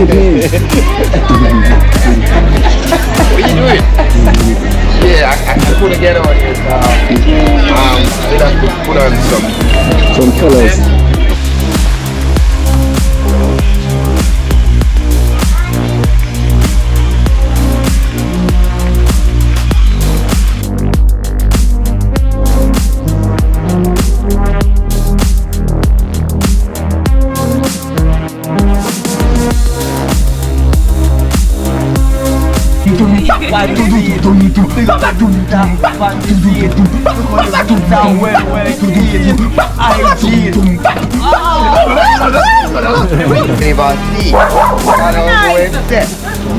What are you doing? Yeah, I couldn't get on it. Let us put on Some colors.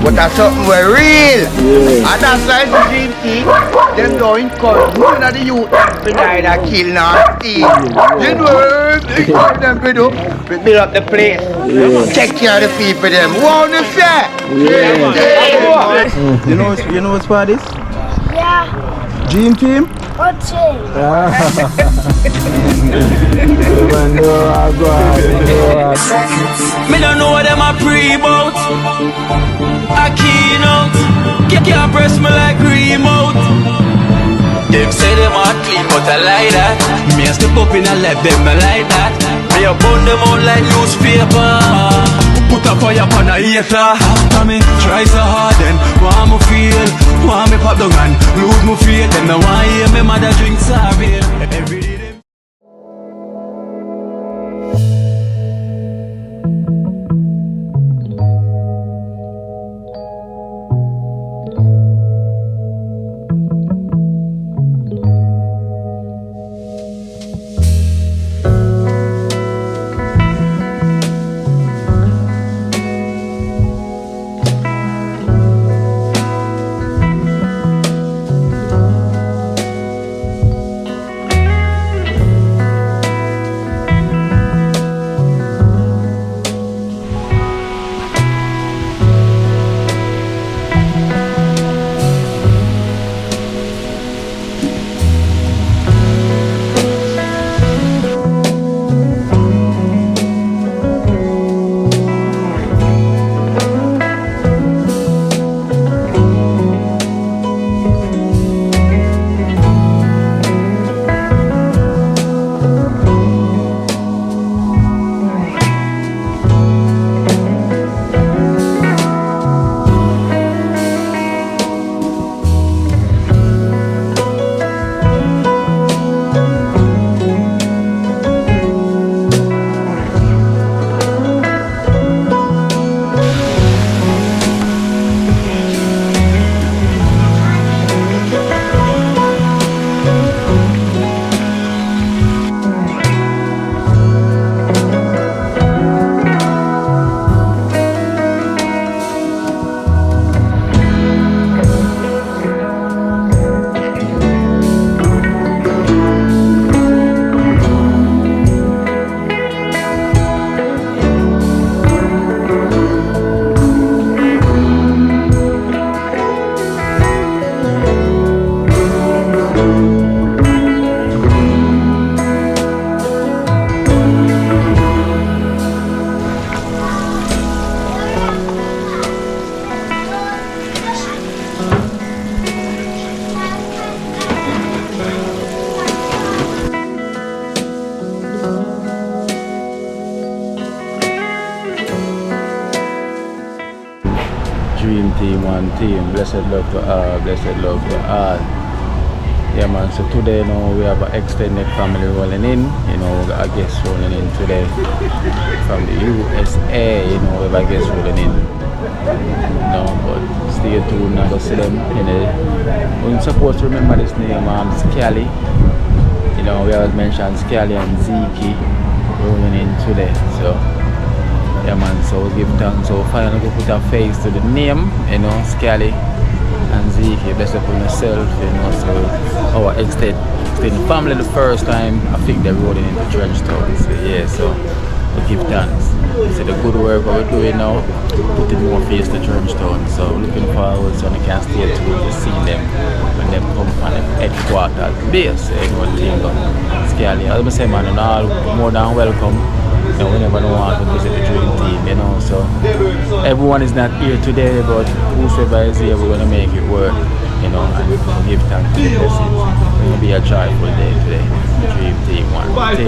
But that's something we're real. And that's why the dream team, them don't encourage none of the youth to die that kill nor steal. You know, encourage them to do, build up the place. Take care of the people them. What you say? You know what's for this? Yeah. Dream team? What's it? Me don't know what them a pre-bout. A Kino. Can't press me like remote. Them say them a clean but I like that. Me a step up in a left them I like that. Me a burn them out like newspaper. Put a fire upon a hater. After me try so hard then want me feel. Want me pop down and lose me faith. Them no want hear me mother drink sorry. Every day them Dream team, one team. Blessed love to all, blessed love to all. Yeah man, so today we have an extended family rolling in. We got a guest rolling in today from the USA. We have a guest rolling in. But stay tuned and go see them. We're supposed to remember this name, SCALLY. We always mention SCALLY and ZIKI rolling in today. So yeah man, so we give thanks. So finally we put a face to the name, SCALLY and ZIKI. Bless up on yourself, so our extended family the first time I think they're rolling into Trenchtown. So yeah, so we give thanks. See the good work we're doing now, putting more face to Trenchtown. So looking forward so we can stay tuned to see them when they come from the headquarters base. Anyone think of SCALLY. As I say man, all more than welcome. You know, we never know how to visit the dream team, you know. So everyone is not here today, but whosoever is here, we're gonna make it work, you know, and give thanks to the blessings. It's gonna be a joyful day today. Dream team one. Team.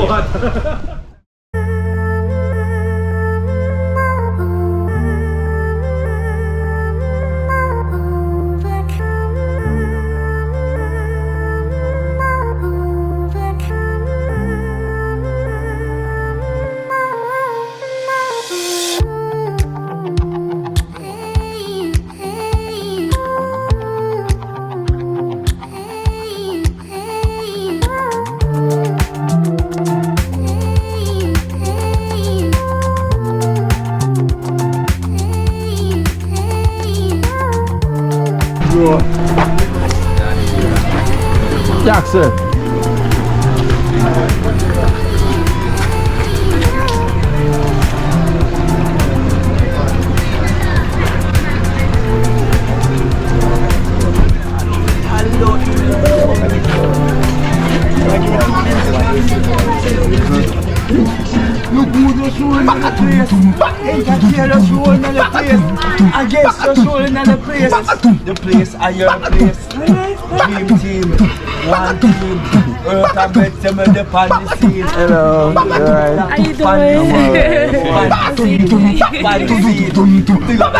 Jackson. Look who just rolling on the place. Entertainer just rolling on the place. I guess just rolling on the place. The place are your place. Dream team, one team. Earth and bed, some of the pan the scene. Hello, alright. How you doing? Pan the scene. Think of the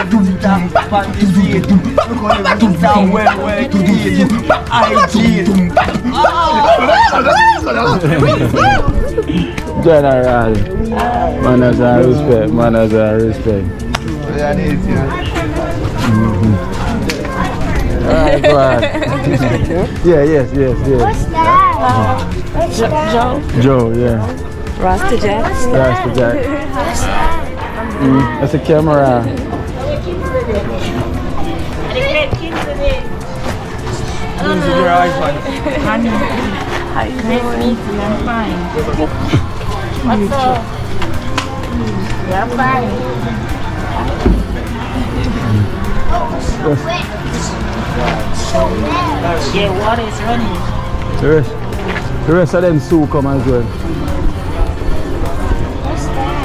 pan the scene. Look how the rings are well clean. Hygiene. General, manners and respect, manners and respect. Alright, go ahead. Yes. What's that? Joe? Joe, yeah. Rasta Jack? Rasta Jack. What's that? That's a camera. How you doing? I'm fine. What's up? Yeah, I'm fine. Yeah, water is running. The rest of them soon come as well. What's that?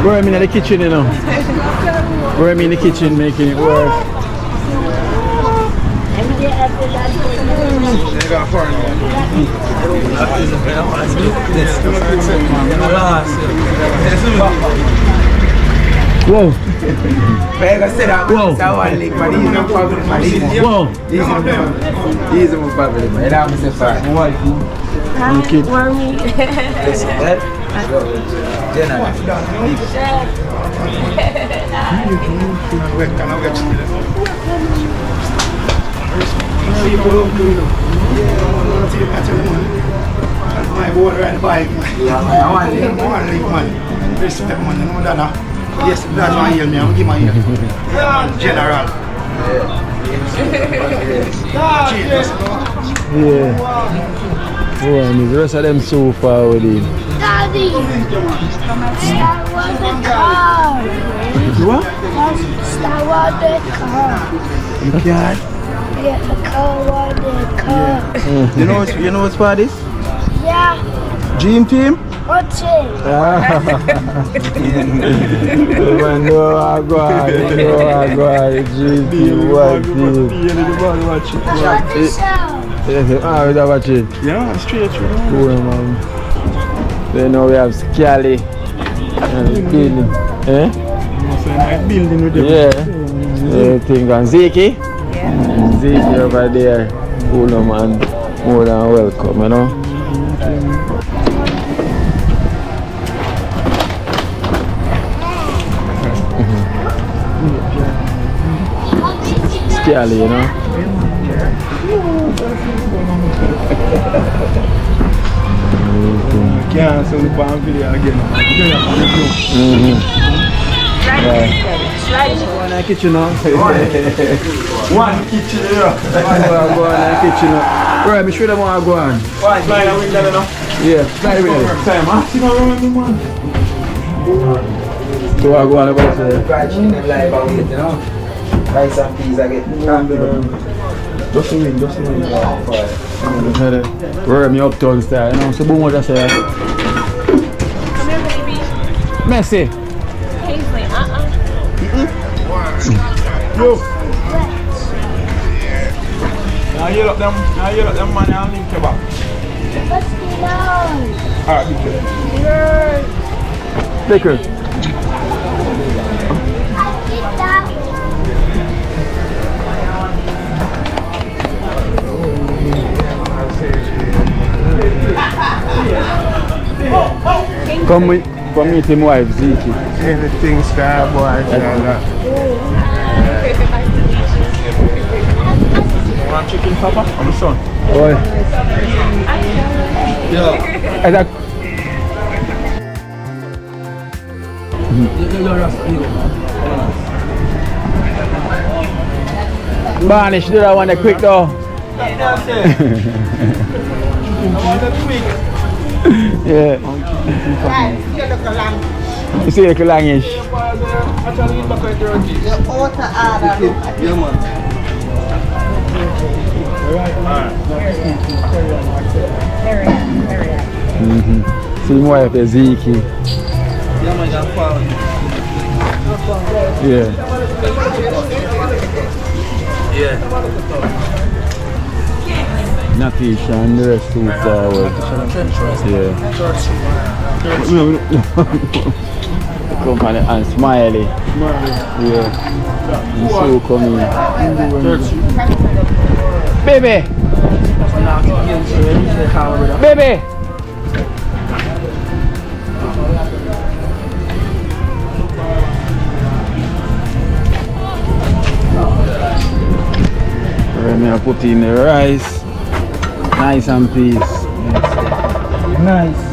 Where I'm in the kitchen, you know. Where I'm in the kitchen making it work. Whoa. Whoa. Whoa. Wormy. My water and bike. I want to leave money. Respect money, no that. Yes, that's why I hear me. I'm give my ear. General. Yeah. Oh, and the rest of them so far with him. Daddy! Star Wars the car! What? Star Wars the car! You can't. Yeah, the car was the car. You know what's for this? Yeah, Dream team? what's it? Man, no, I go on, GP, what What is that? Ah, we are watching. Yeah, straight through. Cool, man. Then now we have Scally and building. Eh? Building with them. Yeah. Everything on ZIKI. Yeah. ZIKI over there. Cool, man. More than welcome, you know. Scally, you know. Can't sell the palm video again. One kitchen now. One kitchen, Go on kitchen now. Right, I'm sure them want to go on. One slide away there, no? Yeah, slide with it. Time, I see no wrong with me, man. So I go on about say. Fried chicken and live out here, you know. Rice and peas I get. Just a win. We're me uptown style, you know. So boom, what I say? Come here, baby. Messi. Paisley, Yo. Now you look them money and link you back. Let's get on. Alright, big kid. Baker. I get that. Come meet him wife, ZIKI. Anything star boy. Want chicken, Papa? I'm son. Boy. Yeah. And that Barnish, do that one quick though. Yeah. You see like a langish. See my wife is ZIKI. Yeah. Natisha and the rest too forward. Yeah. Come on and Smiley. Yeah. And so coming. Baby! Baby! We're going to put in the rice. Nice and peace. Nice.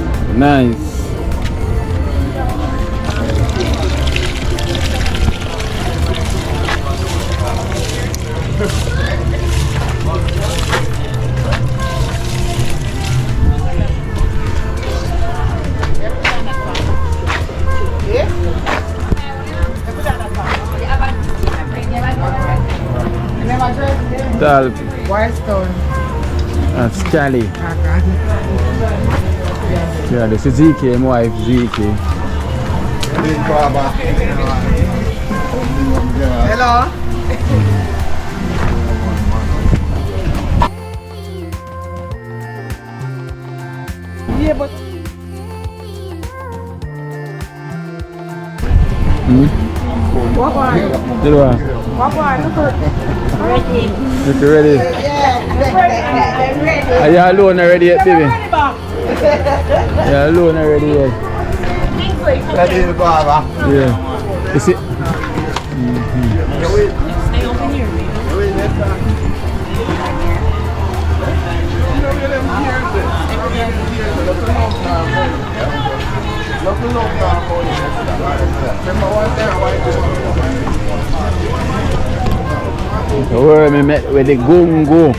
That's SCALLY. Yeah, this is ZIKI, my wife ZIKI. Hello. Yeah, but what one? Did what? What one? Ready. Look ready? I'm ready. Are you alone already yet, baby? Ready, Bob. You alone already yet? Kingsley, come Ready to go, Abba. Yeah. You see? stay over here, baby. Where we met with the gungo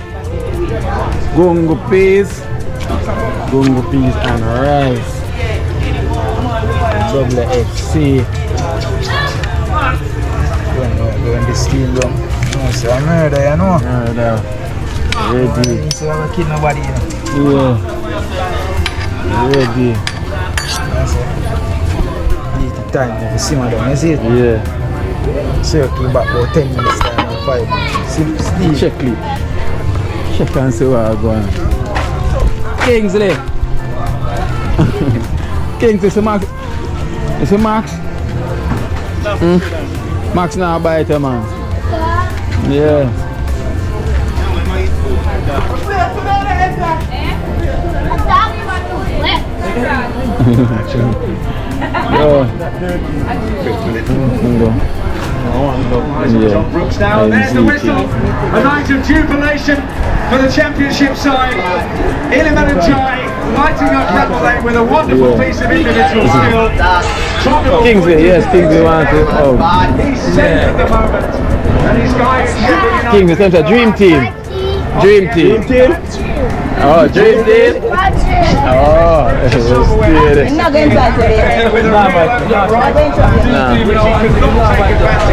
peas and rice. Double FC. When the steam room. No, so I'm murder, you know. Ready. So I don't kill nobody, you know. Yeah. Ready. Need the time to see my dog, you see it? Yeah. Circle back about 10 minutes time and 5 minutes. Sleep. Check it. Check and see what I'm going. Kingsley. Kingsley, it's a Max. It's a Max. Max now buy it, man. Yeah. John Brooks now, and there's the whistle. A night of jubilation for the championship side. Iliman and Jai lighting up Rebel Lane with a wonderful piece of individual skill. Kingsley, yes, Kingsley wants it. Oh. He's set at the moment, and his guy is shipping Kingsley, it's a dream team. Dream Team. Oh, Dream Team. Oh, I'm not going back today.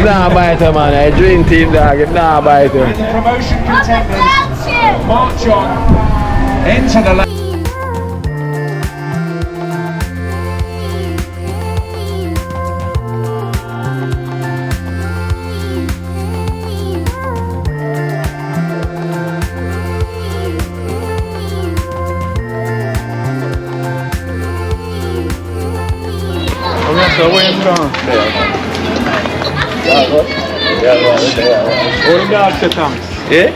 Nah, bite man. I Dream Team dog. Nah, bite Promotion contenders march on into the So where you from? All dog to come. Yeah?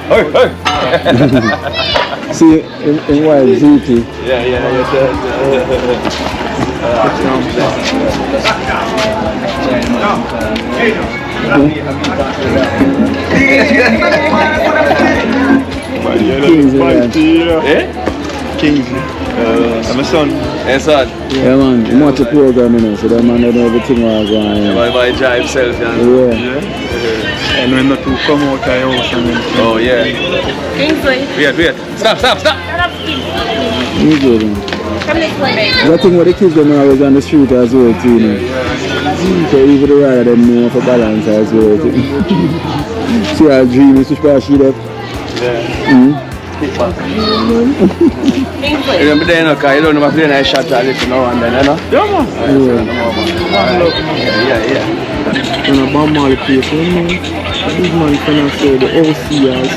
See, in wild ZIKI. Kingsley. I'm a son. Yes, sir. Yeah, man. You watch the program, you know, so that man know everything was going on. By drive himself, Yeah. And when not to come out of the house and then. Oh, yeah. Kingsley. Wait. Stop. Shut up, Kingsley. You good, man. Come next one, baby. That thing with the kids them always on the street as well, too, you know. So even the rider them know for balance as well, too. See how dream is to she that. Kingsley. Remember then, okay, you don't know if you're nice shot at it now and then, you know? Yeah. When I bomb all the place, you know, big man can say the OCRs,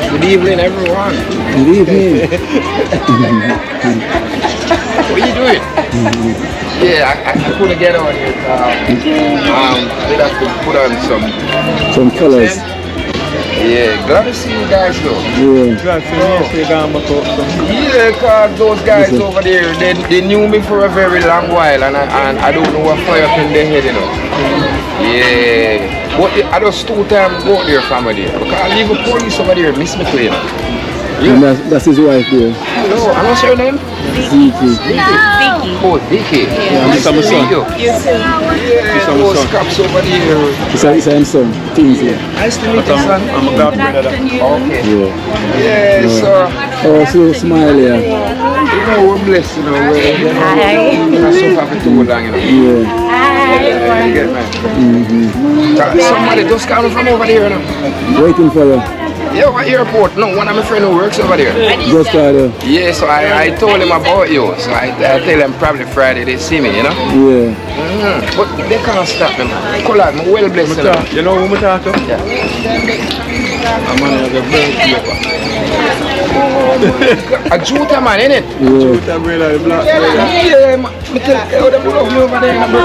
Good evening, everyone. Good evening. What are you doing? Yeah, I couldn't get on it. We'd have to put on Some colors. Yeah, glad to see you guys though. Yeah. Yeah, cause those guys over there, they knew me for a very long while and I don't know what fire up in their head, you know. Yeah. But I just 2 times go there from there. Because I leave a police over there, miss me clean. Yeah. And that's his wife there. Hello, and what's your name? ZIKI. ZIKI. Oh, ZIKI. Yeah, Nice to meet you. You too. Yeah, those cops over there. It's his son, Kingsley. Nice to meet you, son. I'm a godbrother. Okay. Yeah. Yeah, so, Oh, so smile, yeah. you know, we're blessed, you know. We're not so happy too long, you know. Yeah. You get me? Somebody just coming from over there, you know. Waiting for you. Yeah, what airport? No, one of my friends who works over there. Just started. Yeah, so I told him about you. So I tell him probably Friday they see me, you know? Yeah. But they can't stop me, man. Call out, I'm well blessed. You know who I'm talking to? Yeah. I'm on the bird A Juta man, innit? Juta brother, the black brother. Yeah, man. I tell you, they love you over there, bro.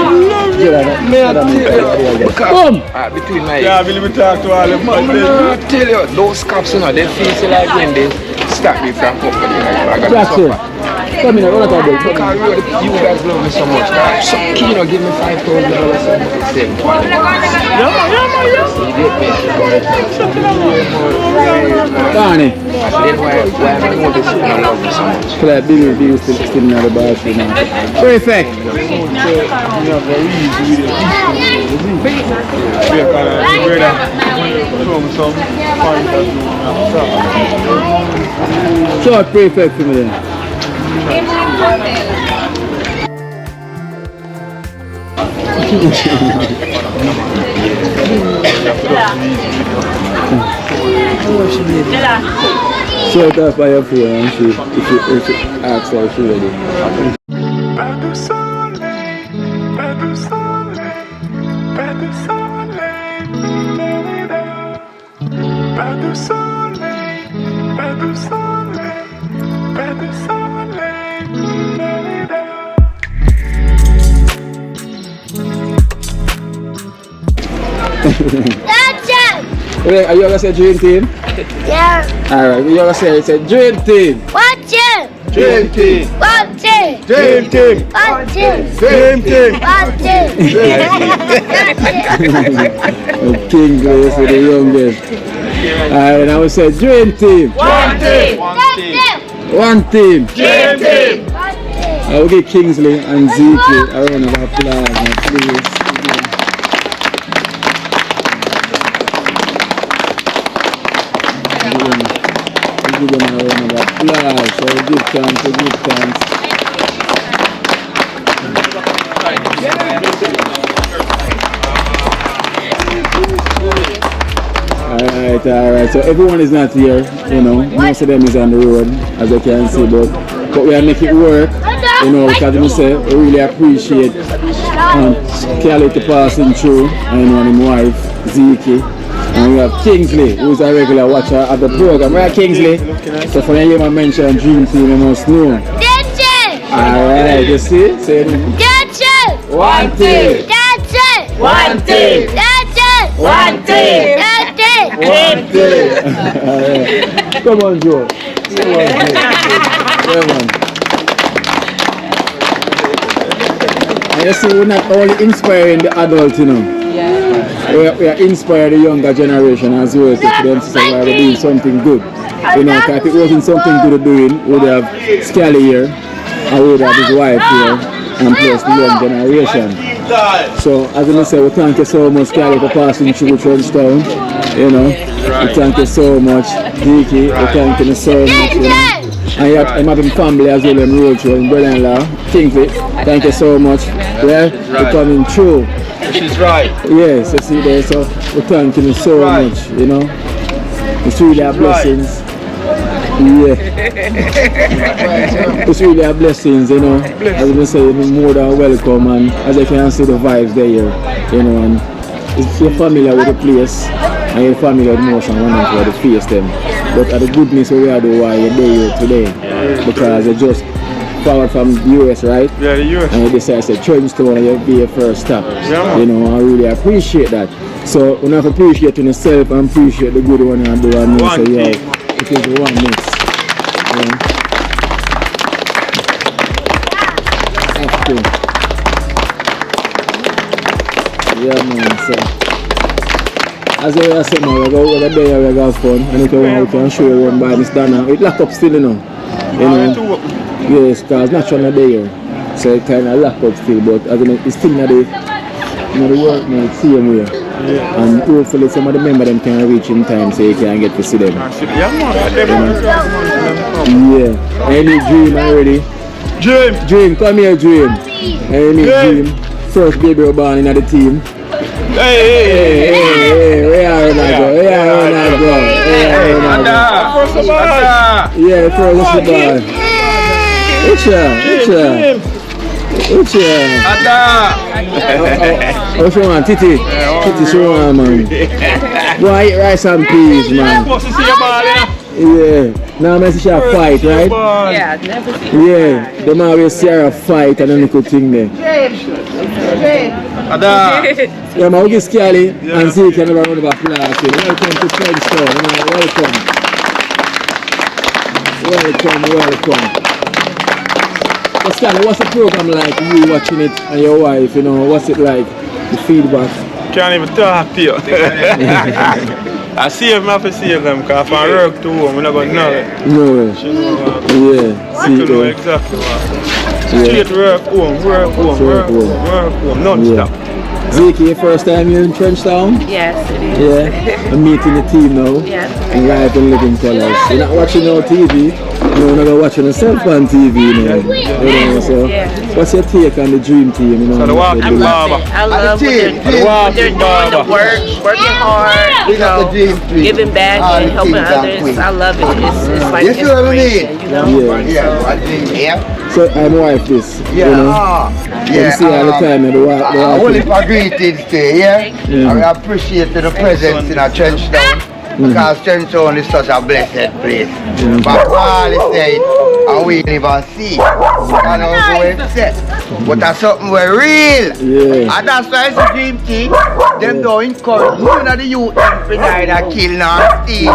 Between my Yeah, I believe talk to all the I tell you, those cops, you know, they feel like when they stop me from company, like, I got to suffer. Come in, what about that? Because really, you guys love me so much. So Kino give me $5,000 and save me. Barney. Then why am I going to sit and love me so much? For that Billy still in the bathroom now. Perfect. So perfect for me then. So it off by your phone and see if you ask her if she's ready. That's it. Wait, are you gonna say Dream Team? Yeah. Alright, you're gonna say Dream Team. Watch it. Dream Team. Watch it. Dream Team. Watch it. Dream Team. Watch it. King Grace with the youngest. Alright, I will say Dream Team. One team. One team. Dream team. I will get Kingsley and ZIKI a round of applause, please. We give them a round of applause. So we give thanks, we give thanks. Alright. So everyone is not here, you know. Most of them is on the road, as you can see, but we are making it work, you know, because we say we really appreciate Kelly to passing through, and you know, his wife, ZIKI. And we have Kingsley, who is a regular watcher of the program. Right, Kingsley? So for any man mention Dream Team, you must know. Alright, you see? Say it. One team. One team. One team. One team. Alright. Come on, Joe. Come on. And you see, we're not only inspiring the adults, you know. We are inspiring the younger generation as well to them to say we're doing something good. You know, if it wasn't something good doing, we would have Scally here, and we would have his wife here, and plus the young generation. So, as I say, we thank you so much, Scally, for passing through Trenchtown. You know, we thank you so much, ZIKI, we thank you so much. You know. And I'm having family as well in Roadshow, and brother-in-law, Kingsley, thank you so much. Yeah, for coming through. She's right. Yes, you see there, so we thank you so much, you know. It's really a blessings. Yeah. It's really a blessings, you know. As we say, you're more than welcome, and as you can see the vibes there, you know, and if you're familiar with the place, and you're familiar with most and one of the face them. But at the goodness we are doing why you're there today. Because you just forward from the US, right? Yeah, the US. And you decide to Trenchtown and you'll be your first stop. Yeah. You know, I really appreciate that. So we have to appreciate yourself and appreciate the good one you do and know so yeah, it is the one next. Yeah. Yeah man, so as I was saying, we're going to there, we're going to have fun, and if you want, we can show you one by this Dana. It locked up still, you know. Yes, because not trying to there, so it kind of locked up still, but as it's still not the work now, it's same way. Yeah. And hopefully some of the members them can reach in time so you can get to see them. Yeah. Any dream already? Dream, come here, Dream. Any dream? First baby we're born in the team. Hey, where are you now? Yeah, first the ball. Which What's you want, Titi? Titi, show on, man. Why eat rice and peas, man? Yeah. Now I see a fight, right? Yeah, never seen Yeah. The man will see her fight and then little thing there. Yeah, man, we get Scally and see can never run over class. Welcome to Trenchtown, welcome. But Scally, what's the program like? You watching it and your wife, you know, what's it like? The feedback? Can't even talk to you. I see him, I have to see them because if I work too home, I'm not going to know it. No way. Yeah, see, know exactly what. Straight work home, non-stop. ZIKI, your first time here in Trenchtown? Yes, it is. Yeah, I'm meeting the team now. Yes. And live and living colors. You're not watching no TV, you're not watching yourself on TV, you know. So, what's your take on the Dream Team? You know, so the walking barber. I love what they're doing, the working hard, you know, giving back and helping others. I love it. It's like inspiration, you know. Yeah. So I'm wife this, you know. You see all the time the only for greetings today, yeah? I appreciate the presence in a Trenchtown because Trenchtown is such a blessed place. But all is there and we live and see. And also it's set. But that's something we're real. Yeah. And that's why it's a dream team. Them don't encourage none of the youth them to neither kill nor steal.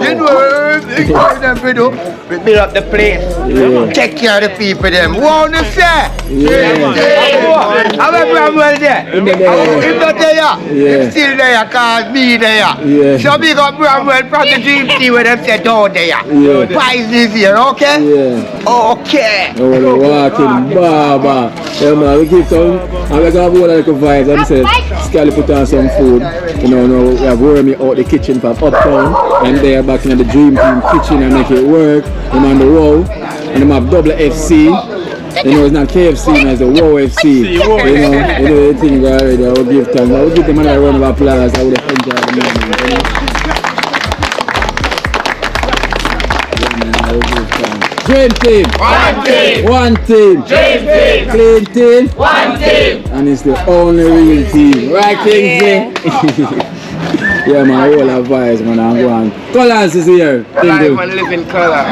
You know, encourage them to do. We build up the place. Take care of the people them. What do you say? How about Bramwell there? He's not there. He's still there because me there. So big up Bramwell from the dream team where them say down there. Prize is here, okay? Okay. Oh, the walking barber. Yeah, man, we keep on and we got more like a vibes and say Scally put on some food. You know, now we have Wormy out the kitchen from uptown, and they are back in the Dream Team kitchen and make it work. I'm on the row, and they have double FC. You know, it's not KFC, it's the WOW FC. You know the thing already. I will give thanks. I will give them another round of applause. I would have enjoyed the moment. You know? Dream team. One team. Dream team. Clean team. One team. And it's the only real team. Right, Kingsley? Yeah, man, all our vibes, man. I'm going. Colors is here. I like my living color.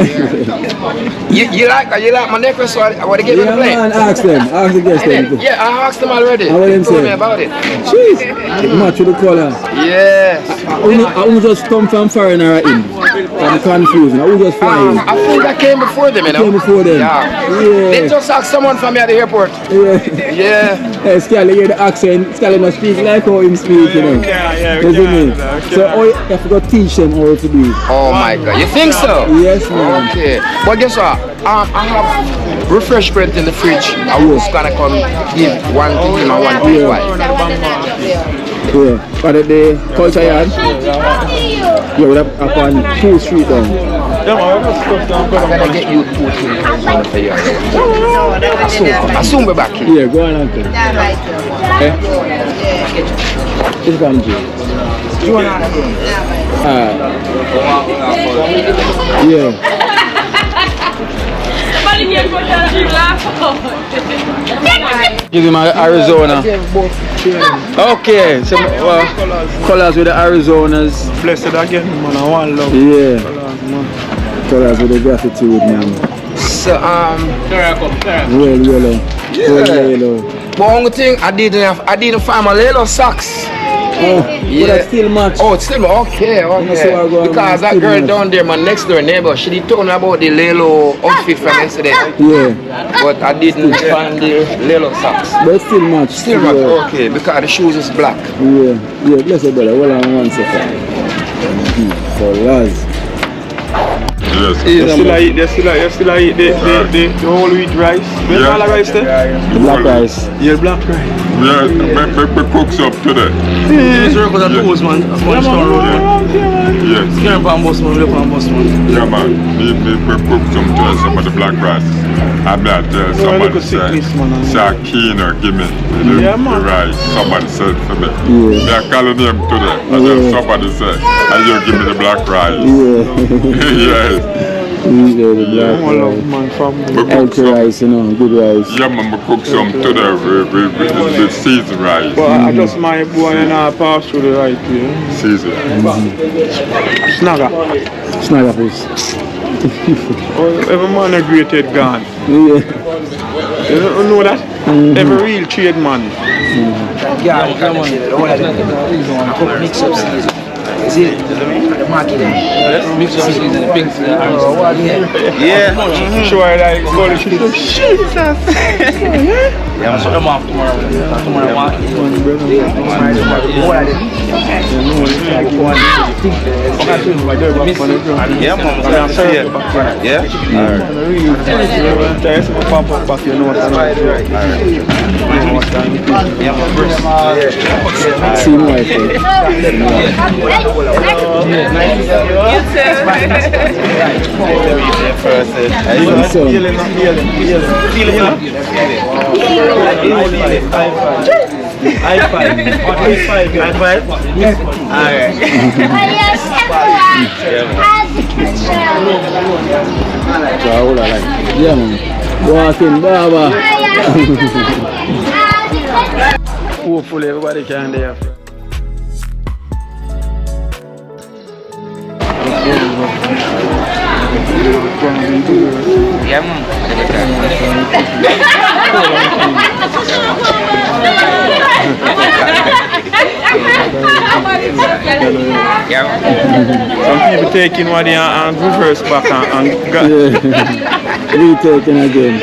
you like my necklace? What they give me to play? Man, ask them. Ask the guests. Yeah, I asked them already. How They them told say? me about it. Jeez. Match with the color. Yes. I just come from foreigner in. I'm confused. I just flying. I think I came before them, you know. Came before them. Yeah. They Yeah. just asked someone from me at the airport. Yeah. Yeah. Hey, Scally, hear the accent. Scally not speak like how him speak, you know. You see me? So you have to go teach them how to do it. Oh my God. You think so? Yes, man. Okay. But guess what? I have refreshment in the fridge. I was gonna come give one to him and one to his wife. Yeah. But the culture yard, you would have up on 2 Street down. I'm gonna get you 2 things for you. I'll soon be back here. Yeah, go on, uncle. Okay. It's from Jay. Yeah. Give him Arizona. Okay, so colors with the Arizonas. Blessed again, man. I want love. Yeah. Colors with the gratitude, man. So Real yellow. Yeah. Real yellow. but only thing I didn't find my little socks. Oh, but that's still much. Oh, it's still okay. Because that girl down there, my next door neighbor, she did tell me about the Lelo outfit from yesterday. Yeah. But I didn't find the Lelo socks. But still much. Still much, okay, because the shoes is black. Yeah, yeah, bless you, brother. Hold on 1 second. For us. Yes. You still eat the whole wheat rice. Where's all the rice there? The black rice. Yeah, black rice. Yeah, we cook some today. This work was a toast, man. That's one store road, man. Yes. Scaring for a bus, man. We look for a bus, man. Yeah, man. We cook some today, some of the black rice. I'm not there. Somebody said, Kino, give me the rice. Somebody said for me. Yeah. They're calling him today. And then somebody said, and you give me the black rice. Yeah. Yes. Yeah, the black rice. Healthy rice, you know, good rice. Yeah, man, we cook some today with seasoned rice. But I just my boy and I pass through the right way. Seasoned. Snagger. Snagger fish. Every man a great gone. Yeah. You know that? Every real trade man. Yeah, come on. Mix up season. Is it the market? Mix up season and pink. Yeah. Sure, like Polish. Jesus. Yeah, I'm sorry. I'm off tomorrow. Tomorrow market. Yeah, mom. Yeah. Pop up back, you know what I mean? Team wife. Yeah, man. Walking barber. Hopefully everybody can there. Yeah, man. Some people taking what they and reverse back and Retaking again.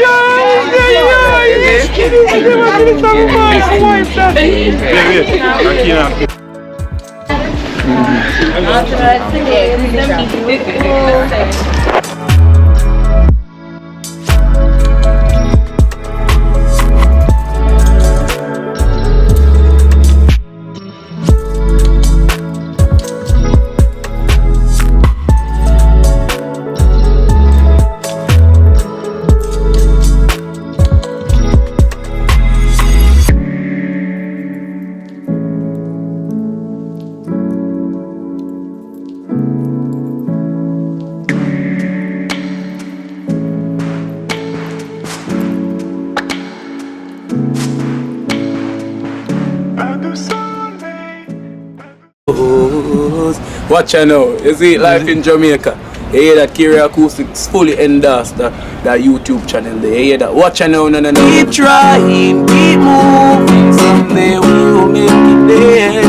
Watch out now. You see life in Jamaica. You hear that Kiri Acoustics fully endorsed that YouTube channel there. You hear that? Watch out now, no. Keep trying, keep moving. Someday we will make it there.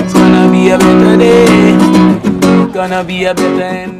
It's gonna be a better day. Gonna be a better end.